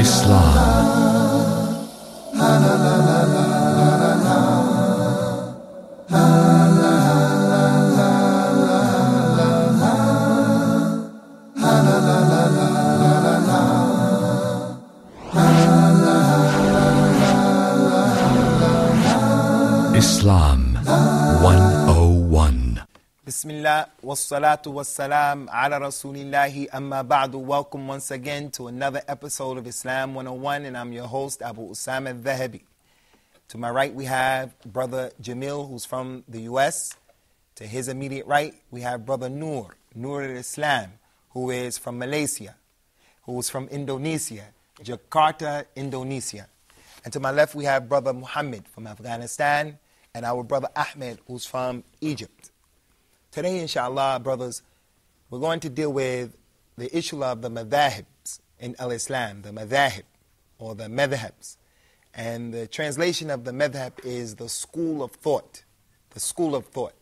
Islam. Islam 101. Bismillah, wassalatu wassalam ala rasulillahi amma ba'du. Welcome once again to another episode of Islam 101, and I'm your host, Abu Usamah Althahabi. To my right, we have Brother Jamil, who's from the U.S. To his immediate right, we have Brother Nur al-Islam, who is from Malaysia, who is from Indonesia, Jakarta, Indonesia. And to my left, we have Brother Muhammad from Afghanistan, and our Brother Ahmed, who's from Egypt. Today, inshallah, brothers, we're going to deal with the issue of the madhahibs in al-Islam, the madhahib, or the madhabs. And the translation of the madhab is the school of thought, the school of thought.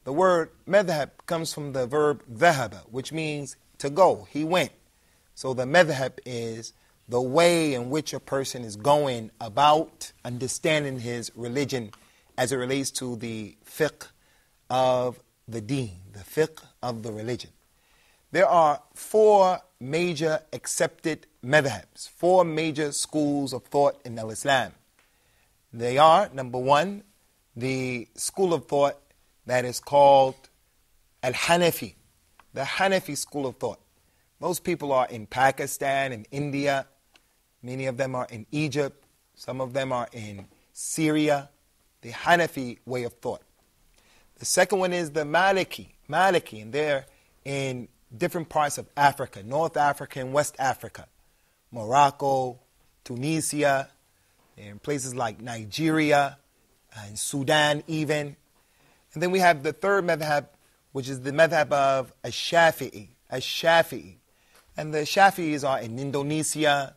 The word madhab comes from the verb dhahaba, which means to go, he went. So the madhab is the way in which a person is going about understanding his religion as it relates to the fiqh of the deen, the fiqh of the religion. There are four major accepted madhabs, four major schools of thought in al-Islam. They are, number one, the school of thought that is called al-Hanafi, the Hanafi school of thought. Most people are in Pakistan and India. Many of them are in Egypt. Some of them are in Syria. The Hanafi way of thought. The second one is the Maliki, and they're in different parts of Africa, North Africa and West Africa, Morocco, Tunisia, they're in places like Nigeria, and Sudan even. And then we have the third madhab, which is the madhab of Ash-Shafi'i. And the Shafi'is are in Indonesia,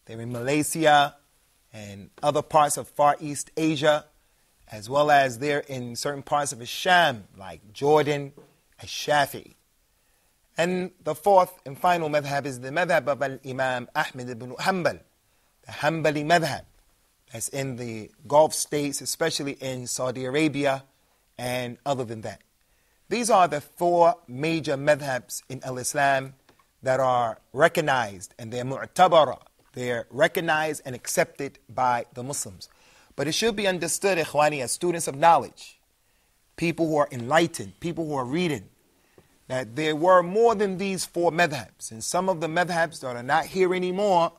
they're in Malaysia, and other parts of Far East Asia, as well as they're in certain parts of Sham, like Jordan, Ash-Shafi'i. And the fourth and final madhab is the madhab of Al-Imam Ahmed ibn Hanbal, the Hanbali madhab. That's in the Gulf states, especially in Saudi Arabia and other than that. These are the four major madhabs in al-Islam that are recognized, and they're mu'tabara. They're recognized and accepted by the Muslims. But it should be understood, ikhwani, as students of knowledge, people who are enlightened, people who are reading, that there were more than these four madhabs. And some of the madhabs that are not here anymore,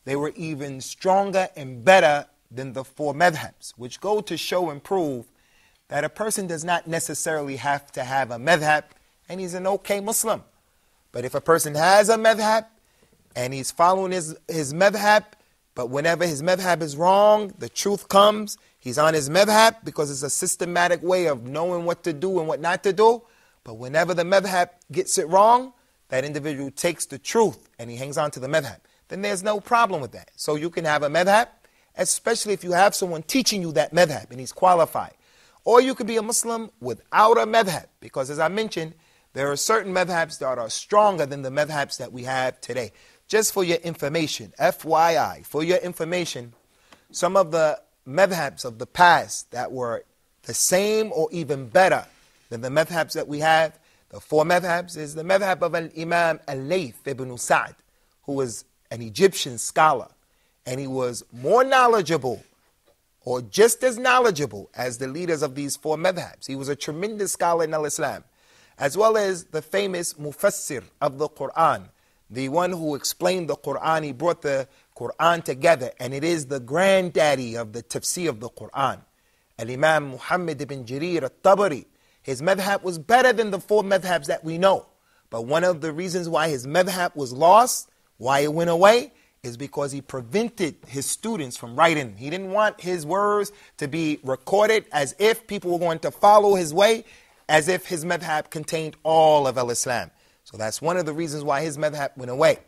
they were even stronger and better than the four madhabs, which go to show and prove that a person does not necessarily have to have a madhab and he's an okay Muslim. But if a person has a madhab and he's following his madhab, but whenever his madhab is wrong, the truth comes, he's on his madhab because it's a systematic way of knowing what to do and what not to do. But whenever the madhab gets it wrong, that individual takes the truth and he hangs on to the madhab. Then there's no problem with that. So you can have a madhab, especially if you have someone teaching you that madhab and he's qualified. Or you could be a Muslim without a madhab, because as I mentioned, there are certain madhabs that are stronger than the madhabs that we have today. Just for your information, FYI, for your information, some of the madhabs of the past that were the same or even better than the madhabs that we have, the four madhabs, is the madhab of Al-Imam Al-Layth ibn Sa'd, who was an Egyptian scholar, and he was more knowledgeable, or just as knowledgeable as the leaders of these four madhabs. He was a tremendous scholar in al-Islam, as well as the famous Mufassir of the Quran, the one who explained the Quran. He brought the Quran together, and it is the granddaddy of the tafsir of the Quran. Al-Imam Muhammad ibn Jarir al-Tabari, his madhab was better than the four madhabs that we know. But one of the reasons why his madhab was lost, why it went away, is because he prevented his students from writing. He didn't want his words to be recorded as if people were going to follow his way, as if his madhab contained all of al-Islam. So that's one of the reasons why his madhab went away.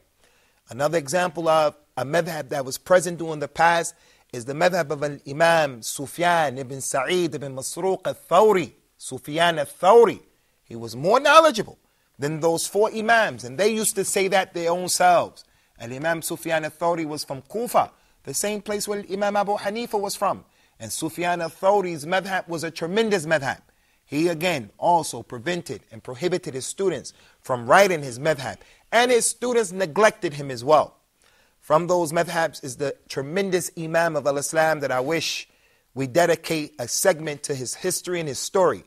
Another example of a madhab that was present during the past is the madhab of Imam Sufyan ibn Sa'id ibn Masruq al-Thawri. Sufyan al-Thawri. He was more knowledgeable than those four imams, and they used to say that their own selves. Al-Imam Sufyan al-Thawri was from Kufa, the same place where Imam Abu Hanifa was from. And Sufyan al-Thawri's madhab was a tremendous madhab. He again also prevented and prohibited his students from writing his madhab. And his students neglected him as well. From those madhabs is the tremendous Imam of Al-Islam that I wish we dedicate a segment to his history and his story.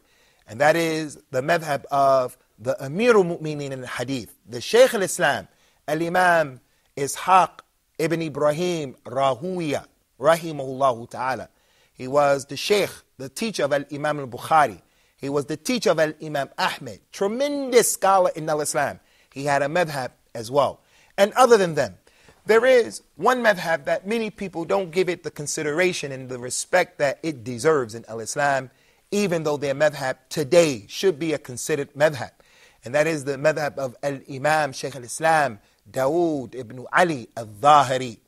And that is the madhab of the Amir al-Mu'minin in Hadith, the Sheikh al-Islam, Al-Imam Ishaq ibn Ibrahim Rahuwiya, rahimahullah ta'ala. He was the Sheikh, the teacher of Al-Imam al-Bukhari. He was the teacher of Al-Imam Ahmed, tremendous scholar in Al-Islam. He had a madhab as well. And other than them, there is one madhab that many people don't give it the consideration and the respect that it deserves in Al-Islam, even though their madhab today should be a considered madhab. And that is the madhab of Al-Imam Shaykh al-Islam, Dawood ibn Ali al-Dhahiri.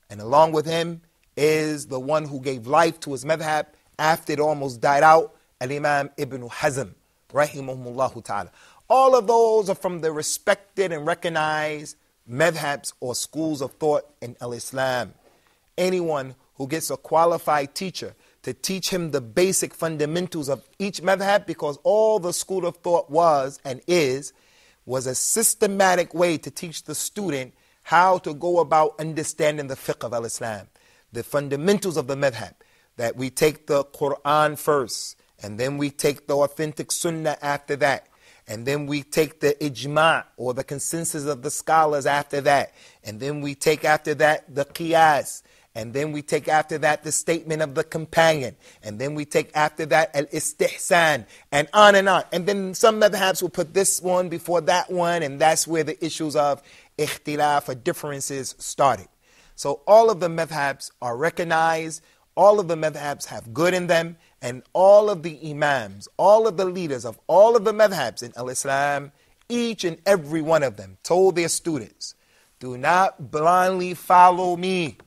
And along with him is the one who gave life to his madhab after it almost died out, Al-Imam Ibn Hazm, rahimahumullah ta'ala. All of those are from the respected and recognized madhabs or schools of thought in Al-Islam. Anyone who gets a qualified teacher to teach him the basic fundamentals of each madhab, because all the school of thought was and was a systematic way to teach the student how to go about understanding the fiqh of Al-Islam, the fundamentals of the madhab, that we take the Quran first, and then we take the authentic sunnah after that, and then we take the ijma' or the consensus of the scholars after that, and then we take after that the qiyas, and then we take after that the statement of the companion, and then we take after that al-istihsan, and on and on. And then some madhabs will put this one before that one, and that's where the issues of ikhtilaf or differences started. So all of the madhabs are recognized, all of the madhabs have good in them, and all of the imams, all of the leaders of all of the madhabs in Al-Islam, each and every one of them told their students, do not blindly follow me.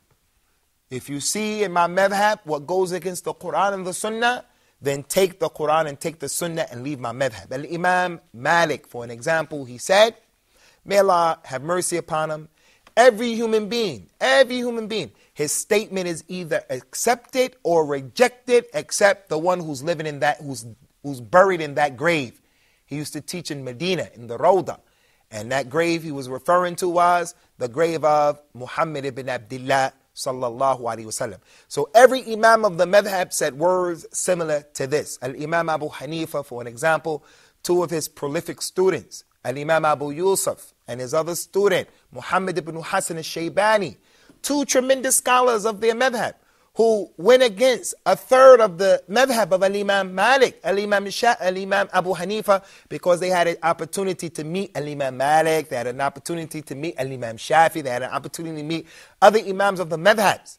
If you see in my madhab what goes against the Quran and the Sunnah, then take the Quran and take the Sunnah and leave my madhab. Al-Imam Malik, for an example, he said, may Allah have mercy upon him, every human being, his statement is either accepted or rejected except the one who's living in that, who's buried in that grave. He used to teach in Medina, in the Rawda. And that grave he was referring to was the grave of Muhammad ibn Abdullah sallallahu alaihi wasallam. So every imam of the madhab said words similar to this. Al-Imam Abu Hanifa, for an example, two of his prolific students, Al-Imam Abu Yusuf and his other student, Muhammad ibn Hassan al-Shaybani, two tremendous scholars of their madhab, who went against a third of the madhab of Al-Imam Malik, Al-Imam Abu Hanifa, because they had an opportunity to meet Al-Imam Malik, they had an opportunity to meet Al-Imam Shafi, they had an opportunity to meet other imams of the madhabs.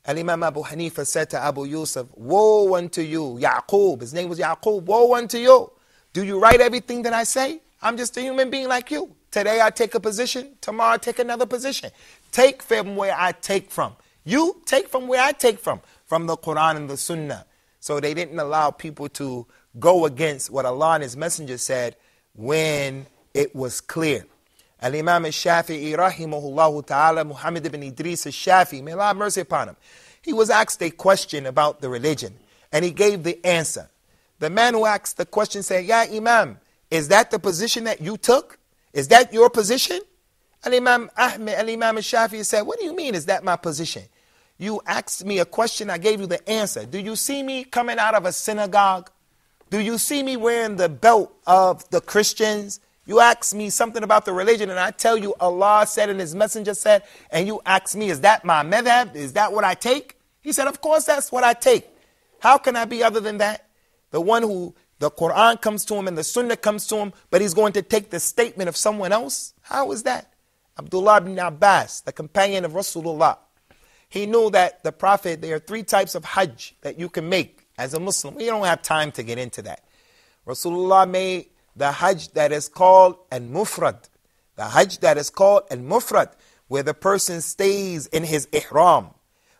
Al-Imam Abu Hanifa said to Abu Yusuf, woe unto you, Yaqub, his name was Yaqub, woe unto you. Do you write everything that I say? I'm just a human being like you. Today I take a position, tomorrow I take another position. Take from where I take from. You take from where I take from the Quran and the Sunnah. So they didn't allow people to go against what Allah and His Messenger said when it was clear. Al-Imam al-Shafi'i rahimahullah ta'ala, Muhammad ibn Idris al-Shafi'i, may Allah have mercy upon him. He was asked a question about the religion, and he gave the answer. The man who asked the question said, Ya Imam, is that the position that you took? Is that your position? Al-Imam al-Shafi'i said, what do you mean, is that my position? You asked me a question, I gave you the answer. Do you see me coming out of a synagogue? Do you see me wearing the belt of the Christians? You ask me something about the religion, and I tell you Allah said and His Messenger said, and you ask me, is that my madhab? Is that what I take? He said, of course that's what I take. How can I be other than that? The one who the Quran comes to him and the Sunnah comes to him, but he's going to take the statement of someone else? How is that? Abdullah ibn Abbas, the companion of Rasulullah, he knew that the Prophet, there are three types of hajj that you can make as a Muslim. We don't have time to get into that. Rasulullah made the hajj that is called al-mufrad. The hajj that is called al-mufrad, where the person stays in his ihram.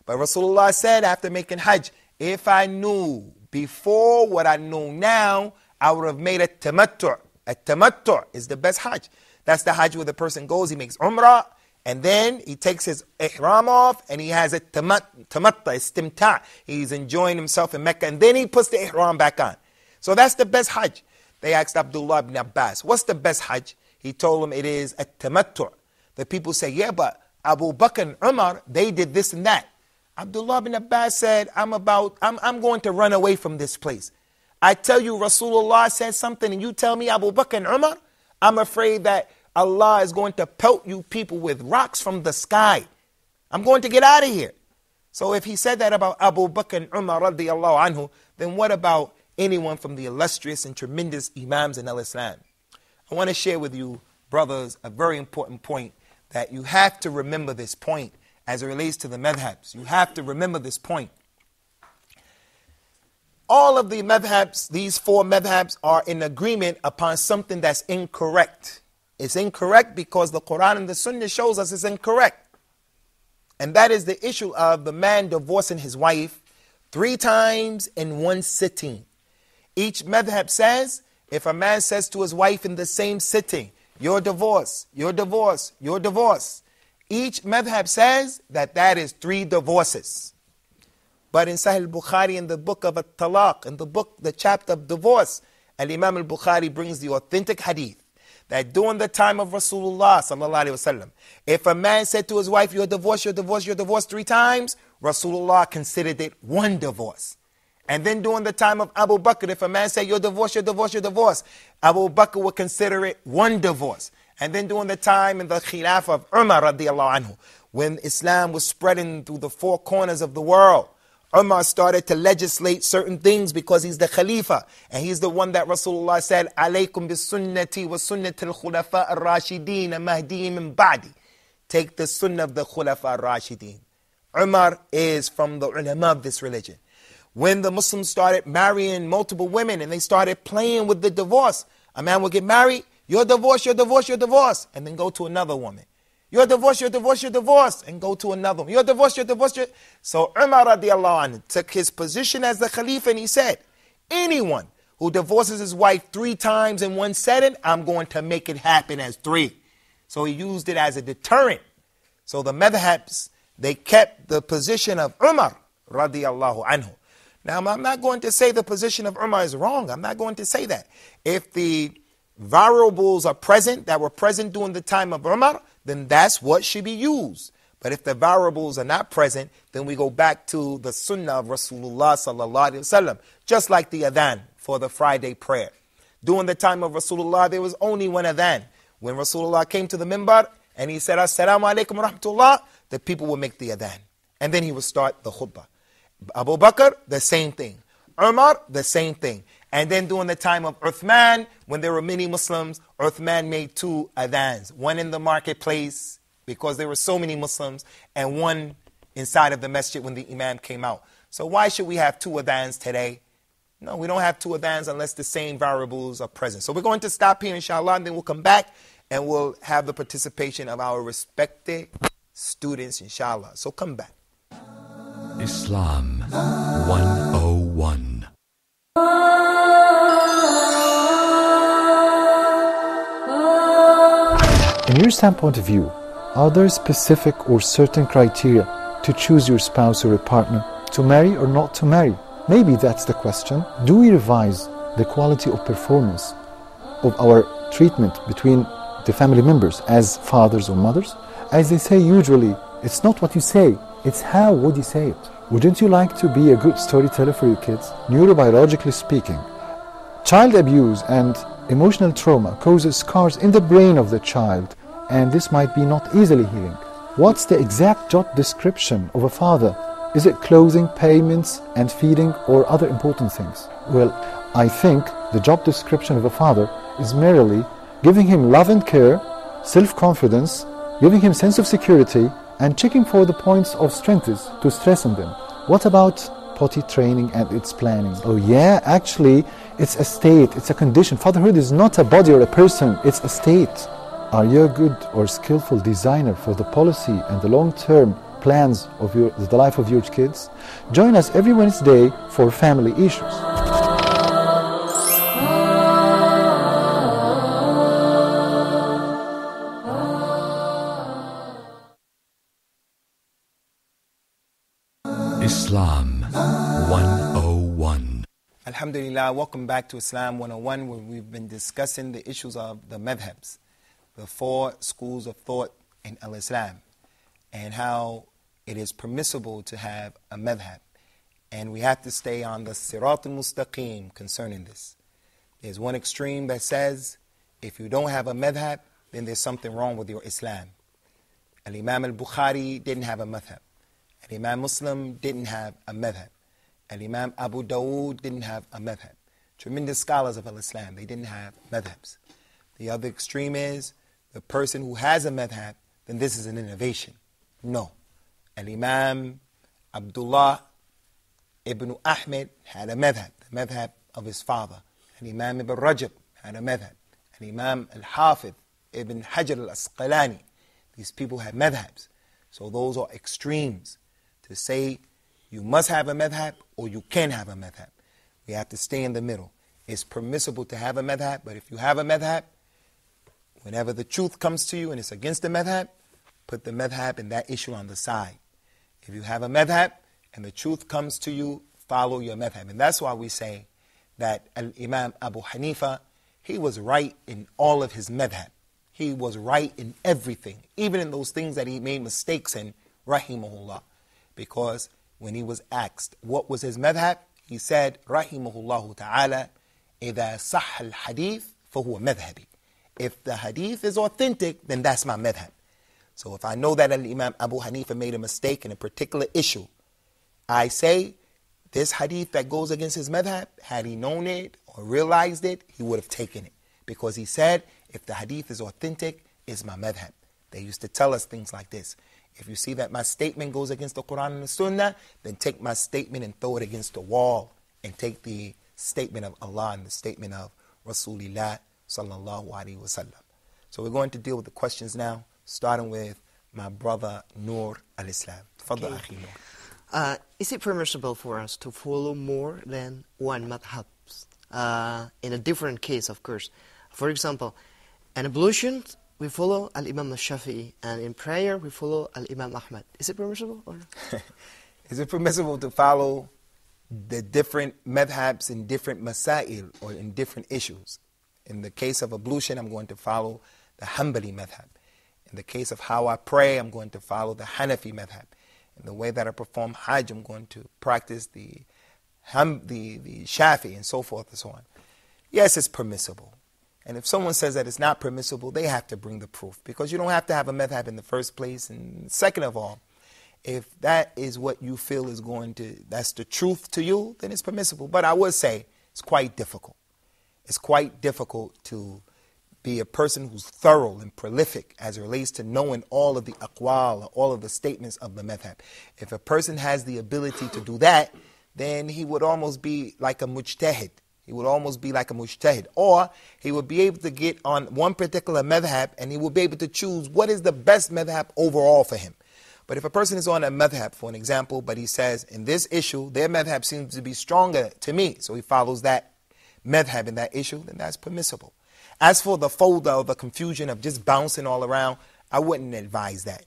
But Rasulullah said after making hajj, if I knew before what I know now, I would have made a tamattu'. A tamattu' is the best hajj. That's the hajj where the person goes, he makes umrah, And then he takes his ihram off and he has a tamatta, istimta'. He's enjoying himself in Mecca, and then he puts the ihram back on. So that's the best hajj. They asked Abdullah ibn Abbas, what's the best hajj? He told them it is a tamattu'. The people say, yeah, but Abu Bakr and Umar, they did this and that. Abdullah ibn Abbas said, I'm going to run away from this place. I tell you Rasulullah said something and you tell me Abu Bakr and Umar, I'm afraid that Allah is going to pelt you people with rocks from the sky. I'm going to get out of here. So if he said that about Abu Bakr and Umar radiyallahu anhu, then what about anyone from the illustrious and tremendous Imams in al-Islam? I want to share with you, brothers, a very important point that you have to remember this point as it relates to the madhabs. You have to remember this point. All of the madhabs, these four madhabs, are in agreement upon something that's incorrect. It's incorrect because the Quran and the Sunnah shows us it's incorrect. And that is the issue of the man divorcing his wife 3 times in one sitting. Each madhab says, if a man says to his wife in the same sitting, you're divorced, you're divorced, you're divorced, each madhab says that that is 3 divorces. But in Sahih al-Bukhari, in the book of At-Talaq, in the chapter of divorce, Al-Imam al-Bukhari brings the authentic hadith that during the time of Rasulullah sallallahu alaihi wasallam, if a man said to his wife, you're divorced, you're divorced, you're divorced 3 times, Rasulullah considered it 1 divorce. And then during the time of Abu Bakr, if a man said, you're divorced, you're divorced, you're divorced, Abu Bakr would consider it 1 divorce. And then during the time in the Khilafah of Umar radiyallahu anhu, when Islam was spreading through the 4 corners of the world, Umar started to legislate certain things because he's the Khalifa. And he's the one that Rasulullah said, alaykum bis sunnati wa sunnati al-khulafa ar-rashideen mahdiyin min ba'di. Take the sunnah of the khulafa ar-rashideen. Umar is from the ulama of this religion. When the Muslims started marrying multiple women and they started playing with the divorce, a man would get married, you're divorced, you're divorced, you're divorced, and then go to another woman. You're divorced, you're divorced, you're divorced, and go to another one. You're divorced, you're divorced. So Umar radiallahu anhu took his position as the Khalifa and he said, anyone who divorces his wife 3 times in one setting, I'm going to make it happen as 3. So he used it as a deterrent. So the madhabs, they kept the position of Umar radiallahu anhu. Now, I'm not going to say the position of Umar is wrong. I'm not going to say that. If the variables are present that were present during the time of Umar, then that's what should be used. But if the variables are not present, then we go back to the sunnah of Rasulullah sallallahu alaihi wasallam, just like the adhan for the Friday prayer. During the time of Rasulullah, there was only one adhan. When Rasulullah came to the minbar and he said, Assalamu alaikum wa rahmatullah, the people would make the adhan. And then he would start the khutbah. Abu Bakr, the same thing. Umar, the same thing. And then during the time of Uthman, when there were many Muslims, Uthman made 2 adhans. One in the marketplace, because there were so many Muslims, and one inside of the masjid when the imam came out. So why should we have 2 adhans today? No, we don't have 2 adhans unless the same variables are present. So we're going to stop here, inshallah, and then we'll come back, and we'll have the participation of our respected students, inshallah. So come back. Islam 101. In your standpoint of view, are there specific or certain criteria to choose your spouse or a partner, to marry or not to marry? Maybe that's the question. Do we revise the quality of performance of our treatment between the family members as fathers or mothers? As they say usually, it's not what you say, it's how would you say it. Wouldn't you like to be a good storyteller for your kids? Neurobiologically speaking, child abuse and emotional trauma causes scars in the brain of the child, and this might be not easily healing. What's the exact job description of a father? Is it clothing, payments, and feeding, or other important things? Well, I think the job description of a father is merely giving him love and care, self-confidence, giving him sense of security, and checking for the points of strengths to stress on them. What about potty training and its planning? Oh yeah, actually, it's a state, it's a condition. Fatherhood is not a body or a person, it's a state. Are you a good or skillful designer for the policy and the long-term plans of the life of your kids? Join us every Wednesday for Family Issues. Islam 101. Alhamdulillah, welcome back to Islam 101, where we've been discussing the issues of the madhabs, the four schools of thought in al-Islam, and how it is permissible to have a madhab. And we have to stay on the sirat al-mustaqim concerning this. There's one extreme that says, if you don't have a madhab, then there's something wrong with your Islam. Al-Imam al-Bukhari didn't have a madhab. Al-Imam Muslim didn't have a madhab. Al-Imam Abu Dawood didn't have a madhab. Tremendous scholars of al-Islam, they didn't have madhabs. The other extreme is, the person who has a madhab, then this is an innovation. No. Al-Imam Abdullah ibn Ahmed had a madhab, the madhab of his father. Al-Imam ibn Rajab had a madhab. Al-Imam al-Hafidh ibn Hajar al-Asqalani. These people had madhabs. So those are extremes. To say you must have a madhab or you can have a madhab. We have to stay in the middle. It's permissible to have a madhab, but if you have a madhab, whenever the truth comes to you and it's against the madhab, put the madhab and that issue on the side. If you have a madhab and the truth comes to you, follow your madhab. And that's why we say that Al-Imam Abu Hanifa, he was right in all of his madhab. He was right in everything, even in those things that he made mistakes in, rahimahullah. Because when he was asked what was his madhab, he said, rahimahullah ta'ala, إِذَا صَحَّ الْحَدِيث فَهُوَ مَذْهَبِي. If the hadith is authentic, then that's my madhab. So if I know that Imam Abu Hanifa made a mistake in a particular issue, I say, this hadith that goes against his madhab, had he known it or realized it, he would have taken it. Because he said, if the hadith is authentic, it's my madhab. They used to tell us things like this. If you see that my statement goes against the Quran and the Sunnah, then take my statement and throw it against the wall. And take the statement of Allah and the statement of Rasulullah sallallahu alaihi wasallam. So we're going to deal with the questions now, starting with my brother Noor al-Islam. Tafadhal akhi Noor. Is it permissible for us to follow more than one madhab? In a different case, of course. For example, in ablution, we follow Al-Imam al-Shafi'i, and in prayer, we follow Al-Imam Ahmad. Is it permissible or not? Is it permissible to follow the different madhabs in different masail or in different issues? In the case of ablution, I'm going to follow the Hanbali madhab. In the case of how I pray, I'm going to follow the Hanafi madhab. In the way that I perform Hajj, I'm going to practice the Shafi and so forth and so on. Yes, it's permissible. And if someone says that it's not permissible, they have to bring the proof. Because you don't have to have a madhab in the first place. And second of all, if that is what you feel is that's the truth to you, then it's permissible. But I would say it's quite difficult. It's quite difficult to be a person who's thorough and prolific as it relates to knowing all of the aqwal, all of the statements of the madhab. If a person has the ability to do that, then he would almost be like a mujtahid. He would almost be like a mujtahid. Or he would be able to get on one particular madhab and he would be able to choose what is the best madhab overall for him. But if a person is on a madhab, for an example, but he says, in this issue, their madhab seems to be stronger to me, so he follows that madhab in that issue, then that's permissible. As for the folder or the confusion of just bouncing all around, I wouldn't advise that.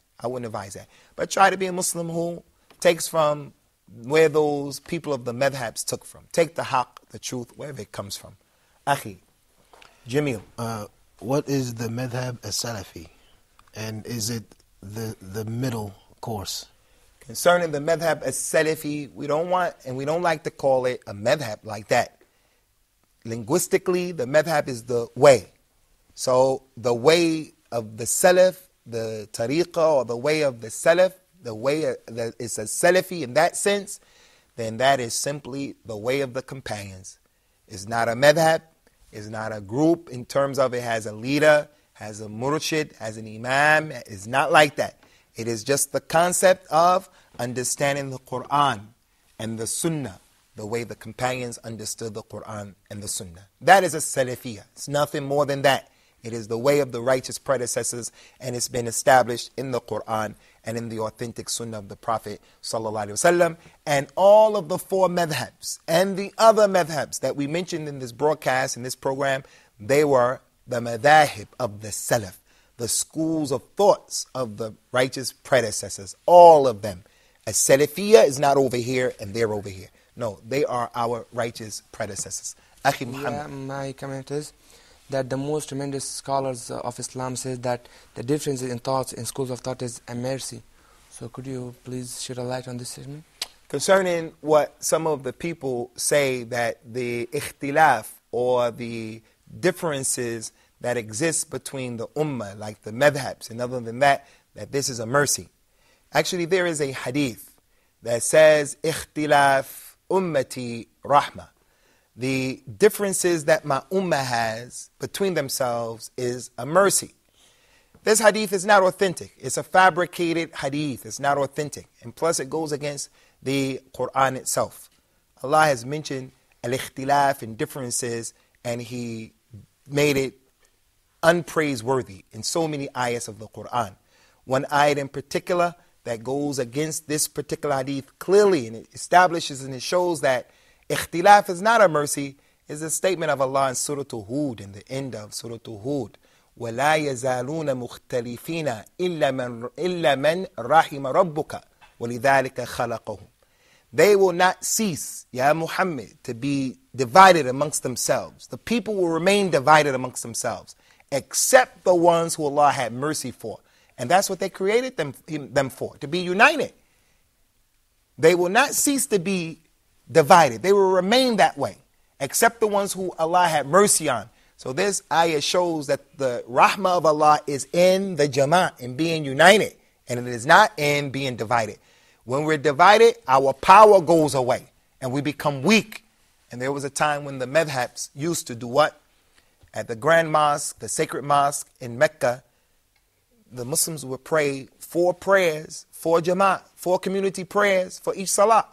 But try to be a Muslim who takes from where those people of the madhabs took from. Take the haqq, the truth, wherever it comes from. Akhi, Jamil. What is the madhab as-Salafi? And is it the middle course? Concerning the madhab as-Salafi, we don't like to call it a madhab like that. Linguistically, the madhab is the way. So the way of the Salaf, the tariqah, or the way of the Salaf, the way that is a Salafi in that sense, then that is simply the way of the companions. It's not a madhab, it's not a group in terms of it has a leader, has a murshid, has an imam. It's not like that. It is just the concept of understanding the Quran and the Sunnah, the way the companions understood the Quran and the Sunnah. That is a Salafiyah. It's nothing more than that. It is the way of the righteous predecessors, and it's been established in the Quran and in the authentic Sunnah of the Prophet ﷺ. And all of the four madhabs and the other madhabs that we mentioned in this broadcast, in this program, they were the madahib of the Salaf, the schools of thoughts of the righteous predecessors, all of them. As-Salafiyya is not over here and they're over here. No, they are our righteous predecessors. Akhi Muhammad. Yeah, my comment is that the most tremendous scholars of Islam says that the difference in thoughts in schools of thought is a mercy. So could you please shed a light on this statement? Concerning what some of the people say, that the ikhtilaf or the differences that exist between the ummah, like the madhabs, and other than that, that this is a mercy. Actually, there is a hadith that says, ikhtilaf ummati rahmah. The differences that my ummah has between themselves is a mercy. This hadith is not authentic. It's a fabricated hadith. It's not authentic. And plus it goes against the Quran itself. Allah has mentioned al-ikhtilaf and differences, and He made it unpraiseworthy in so many ayahs of the Quran. One ayat in particular that goes against this particular hadith clearly, and it establishes and it shows that ikhtilaf is not a mercy, is a statement of Allah in Surah Hud, in the end of Surah Hud. وَلَا يَزَالُونَ مُخْتَلِفِينَ إِلَّا مَنْ رَحِمَ رَبُّكَ وَلِذَلِكَ خَلَقَهُمْ. They will not cease, Ya Muhammad, to be divided amongst themselves. The people will remain divided amongst themselves, except the ones who Allah had mercy for. And that's what they created them for, to be united. They will not cease to be divided. They will remain that way, except the ones who Allah had mercy on. So this ayah shows that the rahmah of Allah is in the jama'ah, in being united, and it is not in being divided. When we're divided, our power goes away, and we become weak. And there was a time when the madhabs used to do what? At the Grand Mosque, the sacred mosque in Mecca, the Muslims would pray 4 prayers, 4 jama'ah, 4 community prayers for each salah.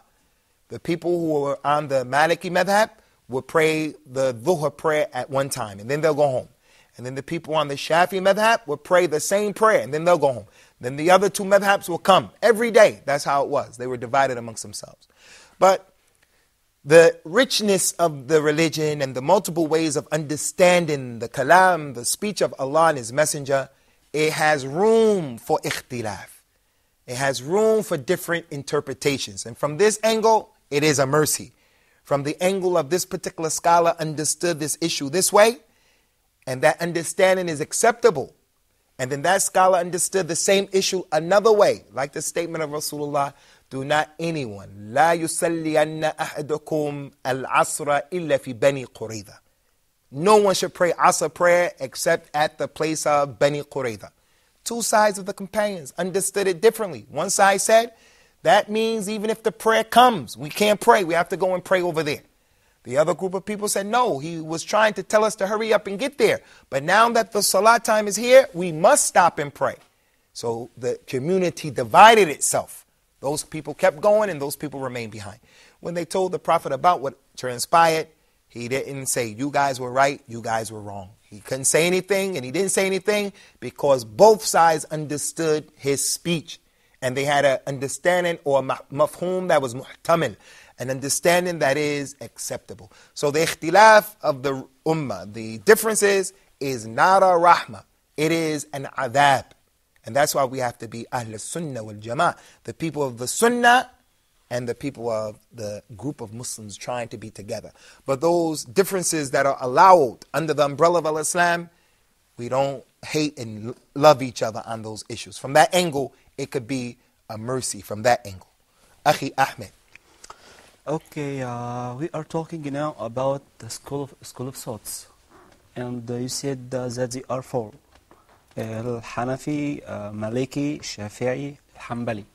The people who were on the Maliki madhab would pray the dhuhr prayer at one time, and then they'll go home. And then the people on the Shafi madhab would pray the same prayer, and then they'll go home. Then the other 2 madhabs will come every day. That's how it was. They were divided amongst themselves. But the richness of the religion and the multiple ways of understanding the kalam, the speech of Allah and His Messenger, it has room for ikhtilaf. It has room for different interpretations. And from this angle, it is a mercy. From the angle of this particular scholar understood this issue this way, and that understanding is acceptable. And then that scholar understood the same issue another way, like the statement of Rasulullah, do not anyone, لا يصلين أحدكم العصر إلا في بني قريظة. No one should pray Asr prayer except at the place of Bani Qurayza. 2 sides of the companions understood it differently. One side said, that means even if the prayer comes, we can't pray. We have to go and pray over there. The other group of people said, no, he was trying to tell us to hurry up and get there. But now that the salat time is here, we must stop and pray. So the community divided itself. Those people kept going and those people remained behind. When they told the Prophet about what transpired, he didn't say, you guys were right, you guys were wrong. He couldn't say anything, and he didn't say anything because both sides understood his speech. And they had an understanding or a mafhum that was muhtamil, an understanding that is acceptable. So the ikhtilaf of the ummah, the differences, is not a rahmah. It is an adab. And that's why we have to be Ahl Sunnah wal Jama'ah, the people of the Sunnah and the people of the group of Muslims trying to be together. But those differences that are allowed under the umbrella of Islam, we don't hate and love each other on those issues. From that angle, it could be a mercy from that angle. Akhi Ahmed. Okay, we are talking now about the school of thoughts. And you said that they are 4. Al-Hanafi, Maliki, Shafi'i, Hanbali.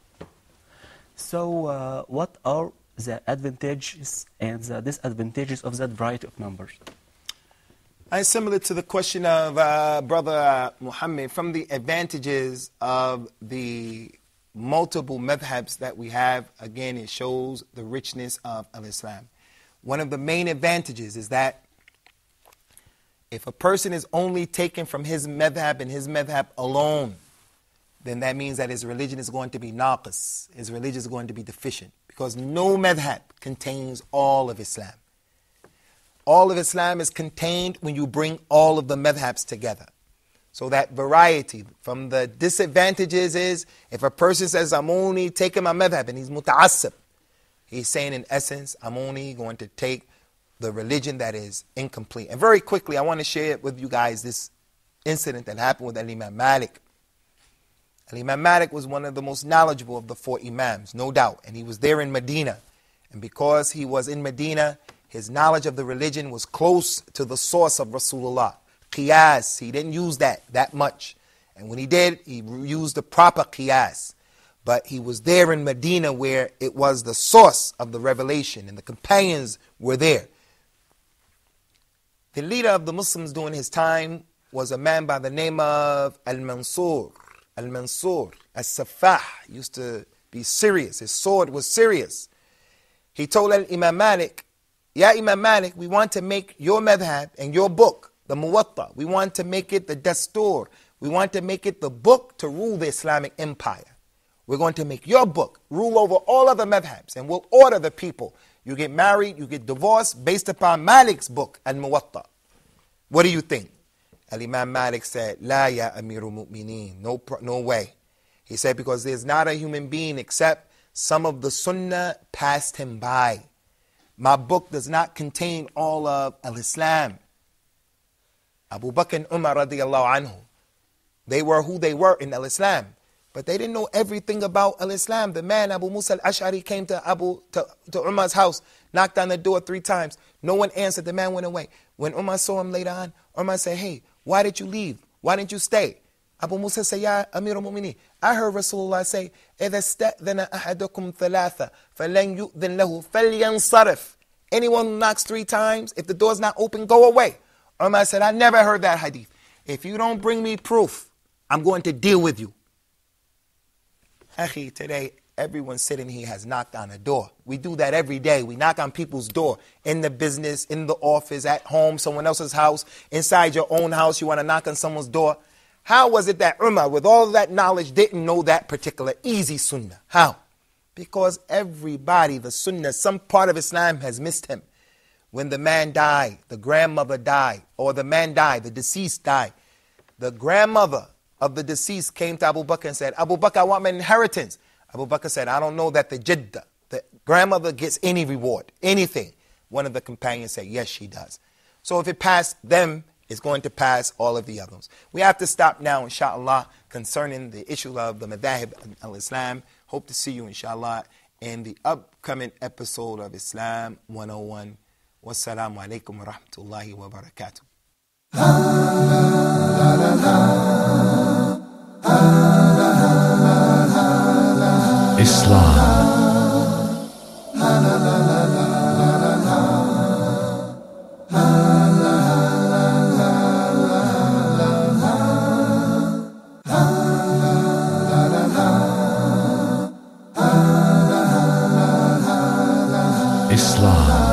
So what are the advantages and the disadvantages of that variety of numbers? And similar to the question of Brother Muhammad, from the advantages of the multiple madhabs that we have, again, it shows the richness of Islam. One of the main advantages is that if a person is only taken from his madhab and his madhab alone, then that means that his religion is going to be naqis. His religion is going to be deficient, because no madhab contains all of Islam. All of Islam is contained when you bring all of the madhabs together. So that variety from the disadvantages is if a person says, I'm only taking my madhab and he's muta'assib, he's saying in essence, I'm only going to take the religion that is incomplete. And very quickly, I want to share with you guys this incident that happened with Imam Malik. Imam Malik was one of the most knowledgeable of the 4 Imams, no doubt. And he was there in Medina. And because he was in Medina, his knowledge of the religion was close to the source of Rasulullah. Qiyas, he didn't use that much. And when he did, he used the proper qiyas. But he was there in Medina where it was the source of the revelation and the companions were there. The leader of the Muslims during his time was a man by the name of Al-Mansur. Al-Mansur, As-Saffah, used to be serious. His sword was serious. He told Imam Malik, Ya Imam Malik, we want to make your madhab and your book, the Muwatta, we want to make it the Dastur. We want to make it the book to rule the Islamic empire. We're going to make your book rule over all other madhabs, and we'll order the people. You get married, you get divorced based upon Malik's book, Al-Muwatta. What do you think? Al-Imam Malik said, La ya Amirul Mu'mineen, no way. He said, because there's not a human being except some of the sunnah passed him by. My book does not contain all of al-Islam. Abu Bakr and Umar radiallahu anhu, they were who they were in al-Islam, but they didn't know everything about al-Islam. The man, Abu Musa al-Ash'ari, came to Umar's house, knocked on the door 3 times. No one answered. The man went away. When Umar saw him later on, Umar said, hey, why did you leave? Why didn't you stay? Abu Musa said, Ya Amir al-Mu'mineen, I heard Rasulullah say, إِذَا اسْتَأْذَنَ أَحَدُكُمْ ثَلَاثًا فَلَنْ يُؤْذِنْ لَهُ فَلْيَنْصَرِفْ. Anyone who knocks 3 times, if the door's not open, go away. Umar said, I never heard that hadith. If you don't bring me proof, I'm going to deal with you. Akhi, today, everyone sitting here has knocked on a door. We do that every day. We knock on people's door. In the business, in the office, at home, someone else's house, inside your own house, you want to knock on someone's door. How was it that Umar, with all that knowledge, didn't know that particular easy sunnah? How? Because everybody, the sunnah, some part of Islam has missed him. When the man died, the grandmother died, or the man died, the deceased died. The grandmother of the deceased came to Abu Bakr and said, Abu Bakr, I want my inheritance. Abu Bakr said, I don't know that the jidda, the grandmother, gets any reward, anything. One of the companions said, yes, she does. So if it passed them, it's going to pass all of the others. We have to stop now, inshallah, concerning the issue of the madhahib al-Islam. Hope to see you, inshallah, in the upcoming episode of Islam 101. Wassalamu alaikum wa rahmatullahi wa barakatuh. Islam. Islam.